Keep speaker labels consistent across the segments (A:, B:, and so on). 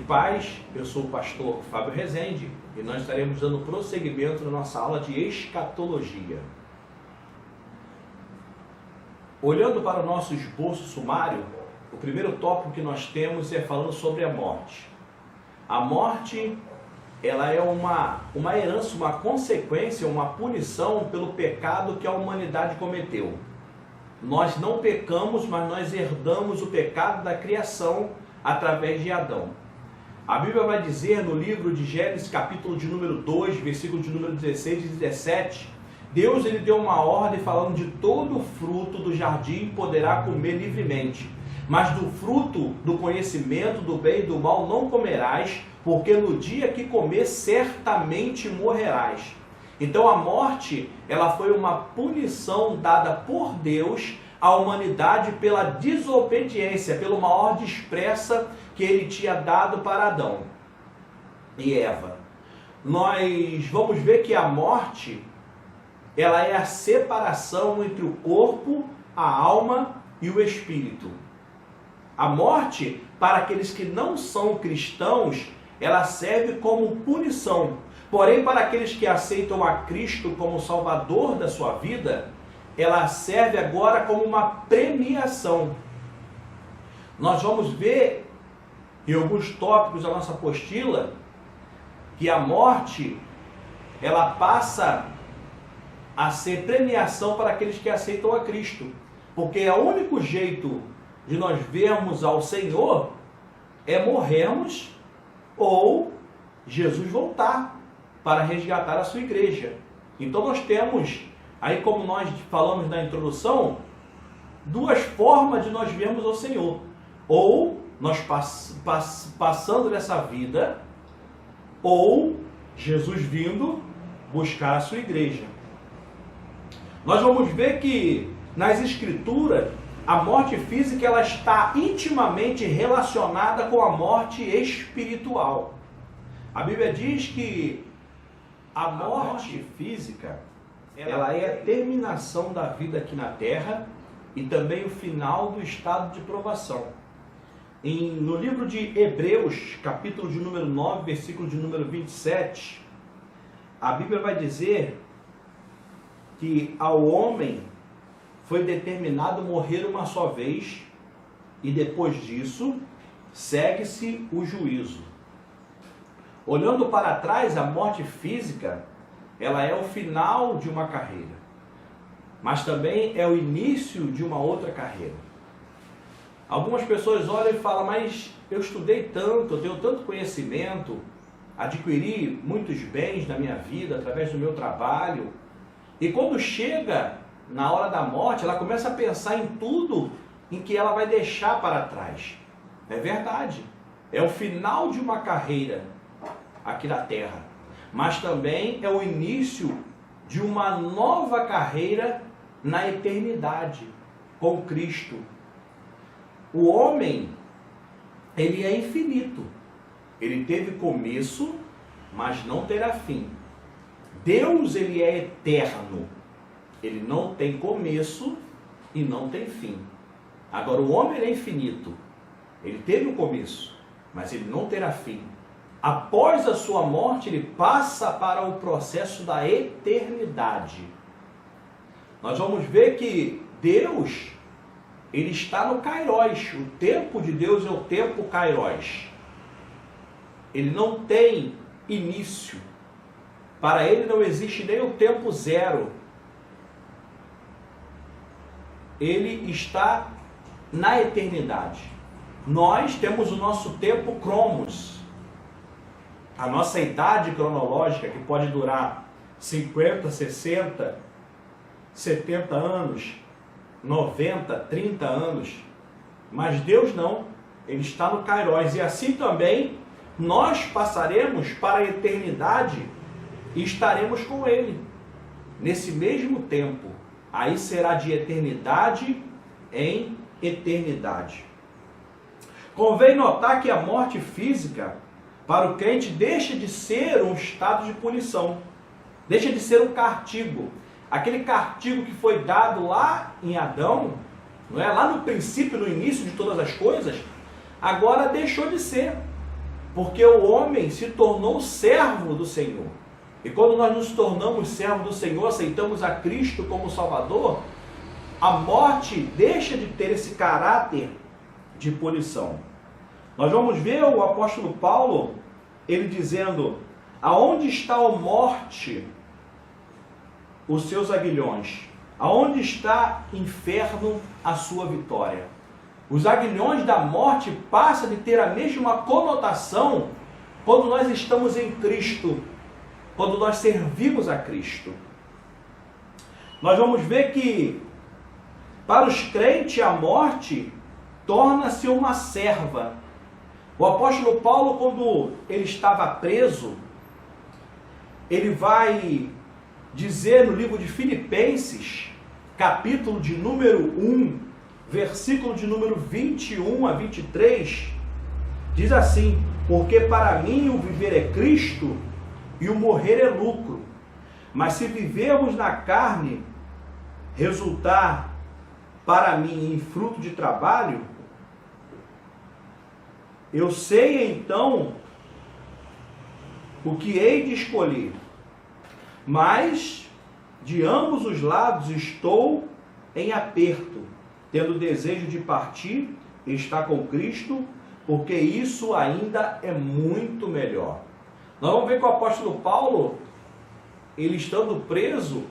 A: paz, eu sou o pastor Fábio Rezende e nós estaremos dando prosseguimento na nossa aula de escatologia. Olhando para o nosso esboço sumário, o primeiro tópico que nós temos é falando sobre a morte. A morte, ela é uma herança, uma consequência, uma punição pelo pecado que a humanidade cometeu. Nós não pecamos, mas nós herdamos o pecado da criação através de Adão. A Bíblia vai dizer no livro de Gênesis, capítulo de número 2, versículo de número 16 e 17, Deus ele deu uma ordem falando de todo o fruto do jardim poderá comer livremente, mas do fruto do conhecimento do bem e do mal não comerás, porque no dia que comer certamente morrerás. Então a morte, ela foi uma punição dada por Deus à humanidade pela desobediência, pela uma ordem expressa que ele tinha dado para Adão e Eva. Nós vamos ver que a morte, ela é a separação entre o corpo, a alma e o espírito. A morte, para aqueles que não são cristãos, ela serve como punição. Porém, para aqueles que aceitam a Cristo como Salvador da sua vida, ela serve agora como uma premiação. Nós vamos ver em alguns tópicos da nossa apostila que a morte, ela passa a ser premiação para aqueles que aceitam a Cristo. Porque o único jeito de nós vermos ao Senhor é morrermos ou Jesus voltar para resgatar a sua igreja. Então nós temos, aí como nós falamos na introdução, duas formas de nós vermos ao Senhor. Ou nós passando dessa vida, ou Jesus vindo buscar a sua igreja. Nós vamos ver que nas Escrituras, a morte física ela está intimamente relacionada com a morte espiritual. A Bíblia diz que a morte física, ela é a terminação da vida aqui na terra e também o final do estado de provação. No livro de Hebreus, capítulo de número 9, versículo de número 27, a Bíblia vai dizer que ao homem foi determinado morrer uma só vez e depois disso segue-se o juízo. Olhando para trás, a morte física, ela é o final de uma carreira, mas também é o início de uma outra carreira. Algumas pessoas olham e falam, mas eu estudei tanto, eu tenho tanto conhecimento, adquiri muitos bens na minha vida através do meu trabalho, e quando chega na hora da morte, ela começa a pensar em tudo em que ela vai deixar para trás. É verdade, é o final de uma carreira aqui na terra, mas também é o início de uma nova carreira na eternidade com Cristo. O homem, ele é infinito, ele teve começo, mas não terá fim. Deus, ele é eterno, ele não tem começo e não tem fim. Agora o homem ele é infinito, ele teve um começo, mas ele não terá fim. Após a sua morte, ele passa para o processo da eternidade. Nós vamos ver que Deus, ele está no Kairos. O tempo de Deus é o tempo Kairos. Ele não tem início. Para ele não existe nem o tempo zero. Ele está na eternidade. Nós temos o nosso tempo Cromos. A nossa idade cronológica, que pode durar 50, 60, 70 anos, 90, 30 anos. Mas Deus não. Ele está no Kairos. E assim também nós passaremos para a eternidade e estaremos com Ele. Nesse mesmo tempo. Aí será de eternidade em eternidade. Convém notar que a morte física para o crente deixa de ser um estado de punição, deixa de ser um castigo. Aquele castigo que foi dado lá em Adão, não é? Lá no princípio, no início de todas as coisas, agora deixou de ser. Porque o homem se tornou servo do Senhor. E quando nós nos tornamos servos do Senhor, aceitamos a Cristo como Salvador, a morte deixa de ter esse caráter de punição. Nós vamos ver o apóstolo Paulo, ele dizendo: aonde está a morte, os seus aguilhões? Aonde está, inferno, a sua vitória? Os aguilhões da morte passam de ter a mesma conotação quando nós estamos em Cristo, quando nós servimos a Cristo. Nós vamos ver que para os crentes a morte torna-se uma serva. O apóstolo Paulo, quando ele estava preso, ele vai dizer no livro de Filipenses, capítulo de número 1, versículo de número 21 a 23, diz assim: porque para mim o viver é Cristo e o morrer é lucro. Mas se vivermos na carne, resultar para mim em fruto de trabalho, eu sei então o que hei de escolher. Mas de ambos os lados estou em aperto, tendo desejo de partir e estar com Cristo, porque isso ainda é muito melhor. Nós vamos ver que o apóstolo Paulo, ele estando preso,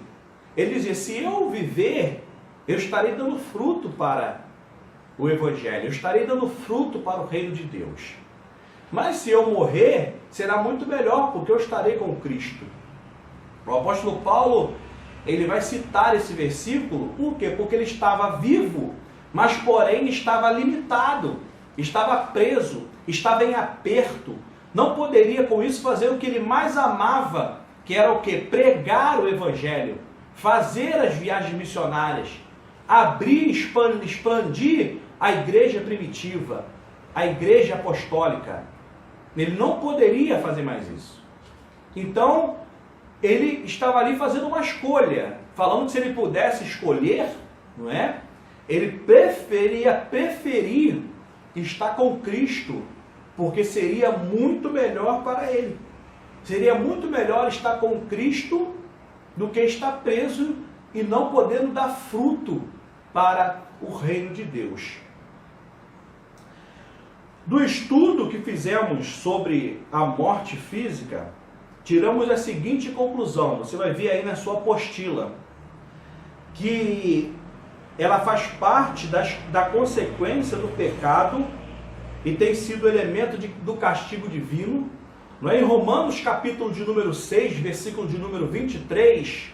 A: ele dizia: se eu viver, eu estarei dando fruto para o Evangelho, eu estarei dando fruto para o reino de Deus. Mas se eu morrer, será muito melhor, porque eu estarei com Cristo. O apóstolo Paulo, ele vai citar esse versículo, por quê? Porque ele estava vivo, mas porém estava limitado, estava preso, estava em aperto, não poderia com isso fazer o que ele mais amava, que era o quê? Pregar o Evangelho, fazer as viagens missionárias, abrir, expandir a igreja primitiva, a igreja apostólica. Ele não poderia fazer mais isso. Então, ele estava ali fazendo uma escolha, falando que se ele pudesse escolher, não é? Ele preferir estar com Cristo, porque seria muito melhor para ele. Seria muito melhor estar com Cristo do que estar preso e não podendo dar fruto para o reino de Deus. Do estudo que fizemos sobre a morte física, tiramos a seguinte conclusão, você vai ver aí na sua apostila, que ela faz parte da consequência do pecado e tem sido elemento do castigo divino. Não é? Em Romanos capítulo de número 6, versículo de número 23,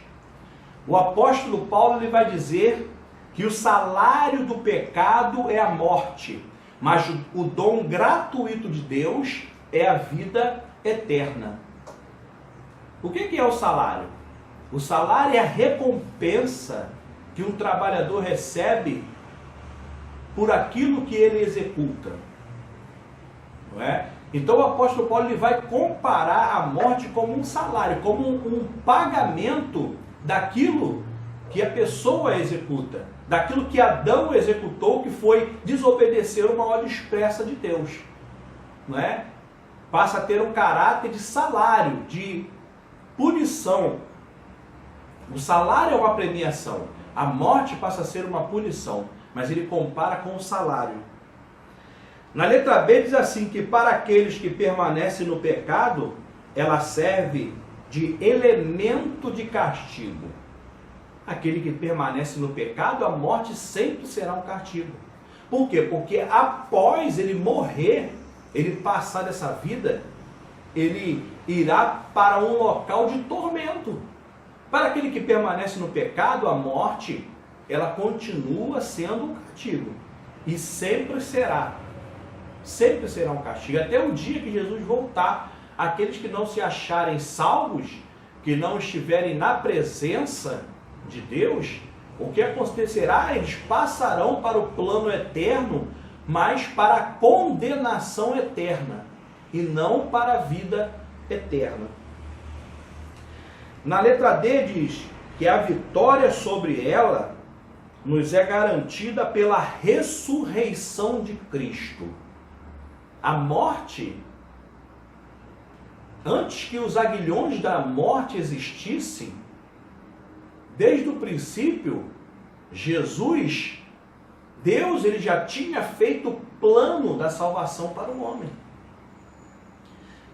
A: o apóstolo Paulo ele vai dizer que o salário do pecado é a morte, mas o dom gratuito de Deus é a vida eterna. O que é o salário? O salário é a recompensa que um trabalhador recebe por aquilo que ele executa. Não é? Então o apóstolo Paulo ele vai comparar a morte como um salário, como um pagamento daquilo que a pessoa executa, daquilo que Adão executou, que foi desobedecer uma ordem expressa de Deus. Não é? Passa a ter um caráter de salário, de punição. O salário é uma premiação, a morte passa a ser uma punição, mas ele compara com o salário. Na letra B diz assim, que para aqueles que permanecem no pecado, ela serve de elemento de castigo. Aquele que permanece no pecado, a morte sempre será um castigo. Por quê? Porque após ele morrer, ele passar dessa vida, ele irá para um local de tormento. Para aquele que permanece no pecado, a morte, ela continua sendo um castigo. E sempre será um castigo. Até o dia que Jesus voltar, aqueles que não se acharem salvos, que não estiverem na presença de Deus, o que acontecerá? Eles passarão para o plano eterno, mas para a condenação eterna, e não para a vida eterna. Na letra D diz que a vitória sobre ela nos é garantida pela ressurreição de Cristo. A morte, antes que os aguilhões da morte existissem, desde o princípio, Jesus, Deus, ele já tinha feito o plano da salvação para o homem.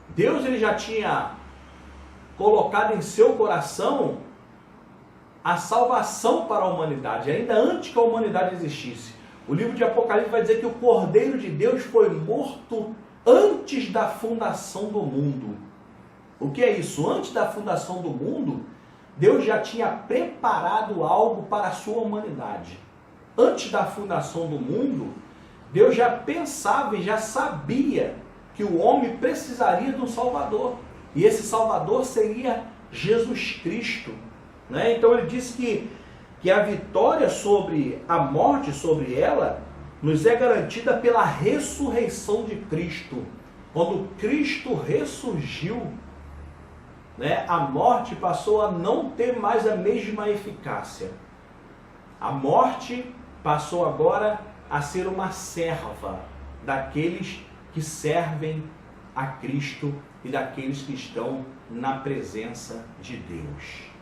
A: Deus, ele já tinha colocado em seu coração a salvação para a humanidade, ainda antes que a humanidade existisse. O livro de Apocalipse vai dizer que o Cordeiro de Deus foi morto antes da fundação do mundo. O que é isso? Antes da fundação do mundo, Deus já tinha preparado algo para a sua humanidade. Antes da fundação do mundo, Deus já pensava e já sabia que o homem precisaria de um Salvador. E esse Salvador seria Jesus Cristo. Né? Então ele disse que a vitória sobre a morte, sobre ela, nos é garantida pela ressurreição de Cristo. Quando Cristo ressurgiu, né, a morte passou a não ter mais a mesma eficácia. A morte passou agora a ser uma serva daqueles que servem a Cristo e daqueles que estão na presença de Deus.